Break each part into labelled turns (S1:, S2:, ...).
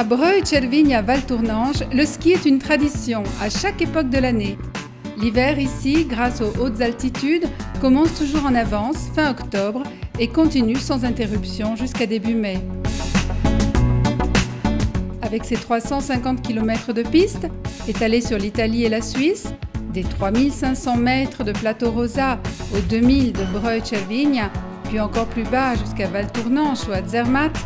S1: À Breuil-Cervigne, à Valtournanche, le ski est une tradition à chaque époque de l'année. L'hiver ici, grâce aux hautes altitudes, commence toujours en avance, fin octobre, et continue sans interruption jusqu'à début mai. Avec ses 350 km de piste, étalés sur l'Italie et la Suisse, des 3500 mètres de plateau Rosa aux 2000 de Breuil-Cervigne, puis encore plus bas jusqu'à Valtournanche ou à Zermatt,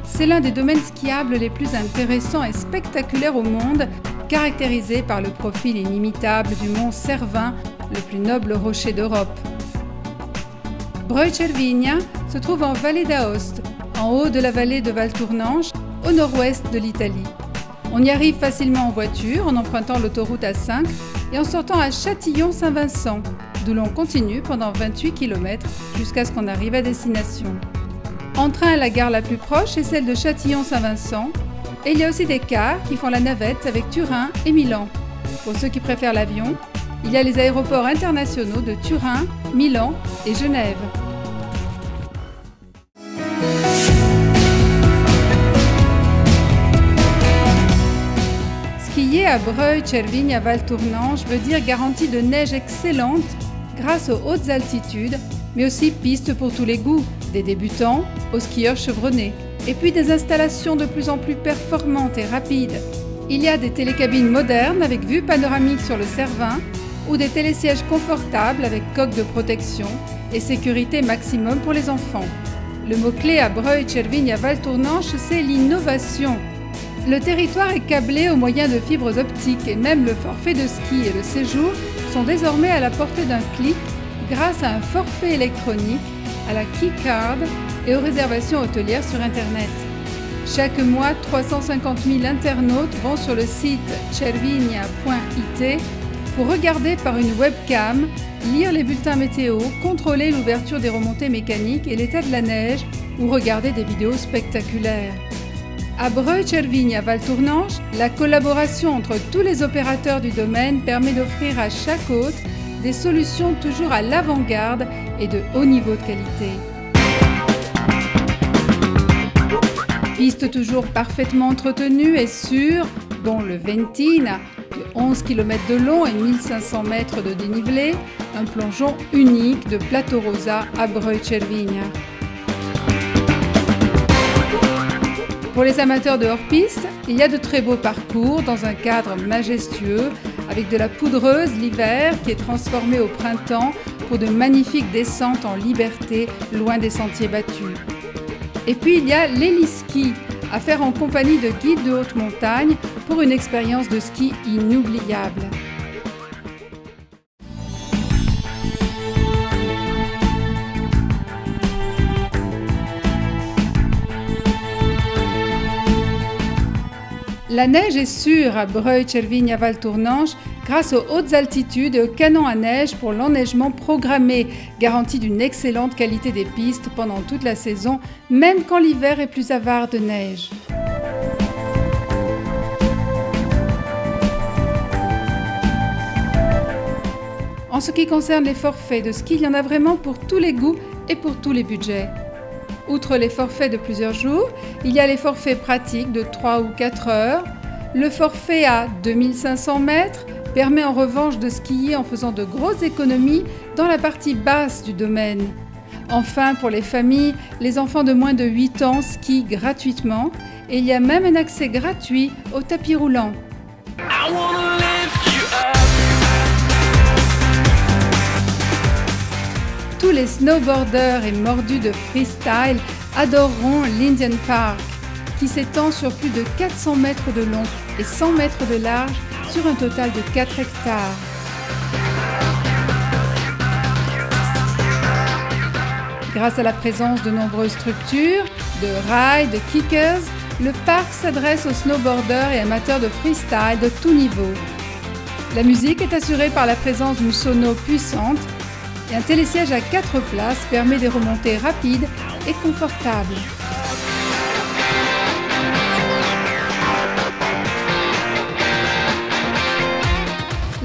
S1: c'est l'un des domaines skiables les plus intéressants et spectaculaires au monde, caractérisé par le profil inimitable du mont Cervin, le plus noble rocher d'Europe. Breuil-Cervigne se trouve en vallée d'Aoste, en haut de la vallée de Valtournanche, au nord-ouest de l'Italie. On y arrive facilement en voiture, en empruntant l'autoroute A5 et en sortant à Châtillon-Saint-Vincent, d'où l'on continue pendant 28 km jusqu'à ce qu'on arrive à destination. En train, la gare la plus proche est celle de Châtillon-Saint-Vincent, et il y a aussi des cars qui font la navette avec Turin et Milan. Pour ceux qui préfèrent l'avion, il y a les aéroports internationaux de Turin, Milan et Genève. Skier à Breuil-Cervigne à Valtournanche veut dire garantie de neige excellente grâce aux hautes altitudes, mais aussi piste pour tous les goûts, des débutants aux skieurs chevronnés. Et puis des installations de plus en plus performantes et rapides. Il y a des télécabines modernes avec vue panoramique sur le Cervin ou des télésièges confortables avec coque de protection et sécurité maximum pour les enfants. Le mot-clé à Breuil-Cervigne à Valtournanche, c'est l'innovation. Le territoire est câblé au moyen de fibres optiques et même le forfait de ski et le séjour sont désormais à la portée d'un clic grâce à un forfait électronique, à la keycard et aux réservations hôtelières sur Internet. Chaque mois, 350 000 internautes vont sur le site cervinia.it pour regarder par une webcam, lire les bulletins météo, contrôler l'ouverture des remontées mécaniques et l'état de la neige ou regarder des vidéos spectaculaires. À Breuil-Cervigne à Valtournanche, la collaboration entre tous les opérateurs du domaine permet d'offrir à chaque hôte des solutions toujours à l'avant-garde et de haut niveau de qualité. Pistes toujours parfaitement entretenues et sûres, dont le Ventina, de 11 km de long et 1500 mètres de dénivelé, un plongeon unique de plateau Rosa à Breuil-Cervigne. Pour les amateurs de hors-piste, il y a de très beaux parcours dans un cadre majestueux, avec de la poudreuse l'hiver qui est transformée au printemps pour de magnifiques descentes en liberté, loin des sentiers battus. Et puis il y a l'héliski, à faire en compagnie de guides de haute montagne pour une expérience de ski inoubliable. La neige est sûre à Breuil-Cervigne à Valtournanche grâce aux hautes altitudes et aux canons à neige pour l'enneigement programmé, garantie d'une excellente qualité des pistes pendant toute la saison, même quand l'hiver est plus avare de neige. En ce qui concerne les forfaits de ski, il y en a vraiment pour tous les goûts et pour tous les budgets. Outre les forfaits de plusieurs jours, il y a les forfaits pratiques de 3 ou 4 heures. Le forfait à 2500 mètres permet en revanche de skier en faisant de grosses économies dans la partie basse du domaine. Enfin, pour les familles, les enfants de moins de 8 ans skient gratuitement et il y a même un accès gratuit au tapis roulant. Tous les snowboarders et mordus de freestyle adoreront l'Indian Park, qui s'étend sur plus de 400 mètres de long et 100 mètres de large sur un total de 4 hectares. Grâce à la présence de nombreuses structures, de rails, de kickers, le parc s'adresse aux snowboarders et amateurs de freestyle de tout niveau. La musique est assurée par la présence d'une sono puissante et un télésiège à 4 places permet des remontées rapides et confortables.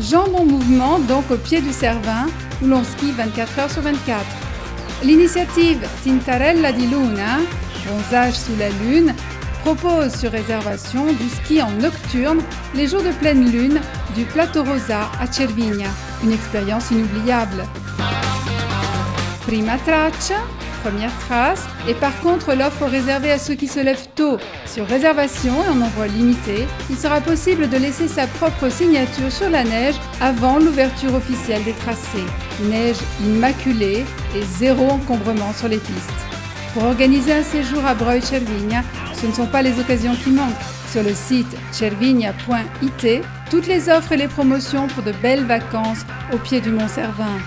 S1: Jambes en mouvement donc au pied du Cervin où l'on skie 24 heures sur 24. L'initiative Tintarella di Luna, bronzage sous la lune, propose sur réservation du ski en nocturne les jours de pleine lune du Plateau Rosa à Cervinia, une expérience inoubliable. Prima traccia, première trace, et par contre l'offre réservée à ceux qui se lèvent tôt. Sur réservation et en envoi limité, il sera possible de laisser sa propre signature sur la neige avant l'ouverture officielle des tracés. Neige immaculée et zéro encombrement sur les pistes. Pour organiser un séjour à Breuil Cervinia, ce ne sont pas les occasions qui manquent. Sur le site cervinia.it, toutes les offres et les promotions pour de belles vacances au pied du Mont Cervin.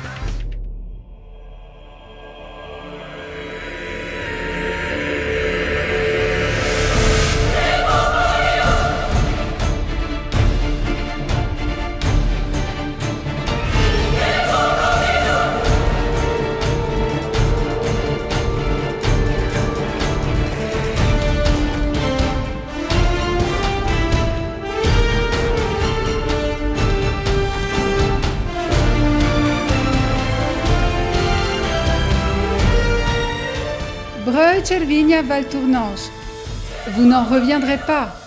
S1: Breuil Cervinia Valtournenche. Vous n'en reviendrez pas.